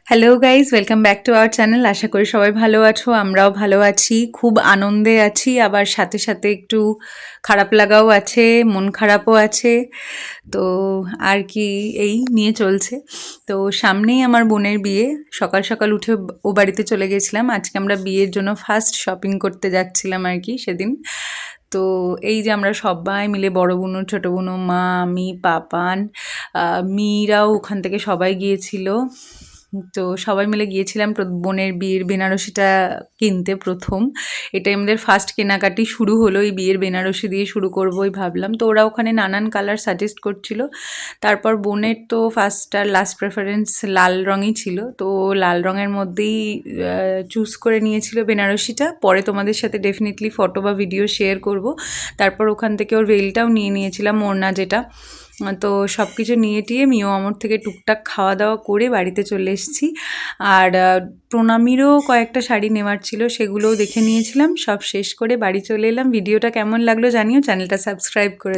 Hello guys, welcome back to our channel. আশা করি সবাই ভালো আছো, আমরাও ভালো আছি, খুব আনন্দে আছি, আবার সাথে সাথে একটু খারাপ লাগাও আছে, মন খারাপও আছে। তো আর কি এই নিয়ে চলছে। তো সামনেই আমার বোনের বিয়ে, সকাল সকাল উঠে ও বাড়িতে চলে গেছিলাম। আজকে আমরা বিয়ের জন্য ফার্স্ট শপিং করতে যাচ্ছিলাম আর কি সেদিন। তো এই যে আমরা সবাই মিলে বড় বোনও, ছোট বোনও, মা, আমি, পাপান, মেয়েরাও ওখান থেকে সবাই গিয়েছিল। তো সবাই মিলে গিয়েছিলাম বোনের বিয়ের বেনারসিটা কিনতে প্রথম। এটাই আমাদের ফার্স্ট কেনাকাটি শুরু হলো, এই বিয়ের বেনারসি দিয়ে শুরু করবোই ভাবলাম। তো ওরা ওখানে নানান কালার সাজেস্ট করছিল। তারপর বোনের তো ফার্স্ট আর লাস্ট প্রেফারেন্স লাল রঙই ছিল, তো লাল রঙের মধ্যেই চুজ করে নিয়েছিল বেনারসিটা। পরে তোমাদের সাথে ডেফিনেটলি ফটো বা ভিডিও শেয়ার করব। তারপর ওখান থেকে ওর ভেলটাও নিয়ে নিয়েছিলাম, ওড়না যেটা। তো সব কিছু নিয়ে টিয়ে মিও আমর থেকে টুকটাক খাওয়া দাওয়া করে বাড়িতে চলে এসেছি। আর প্রণামীরও কয়েকটা শাড়ি নেওয়ার ছিল, সেগুলোও দেখে নিয়েছিলাম। সব শেষ করে বাড়ি চলে এলাম। ভিডিওটা কেমন লাগলো জানিও, চ্যানেলটা সাবস্ক্রাইব করে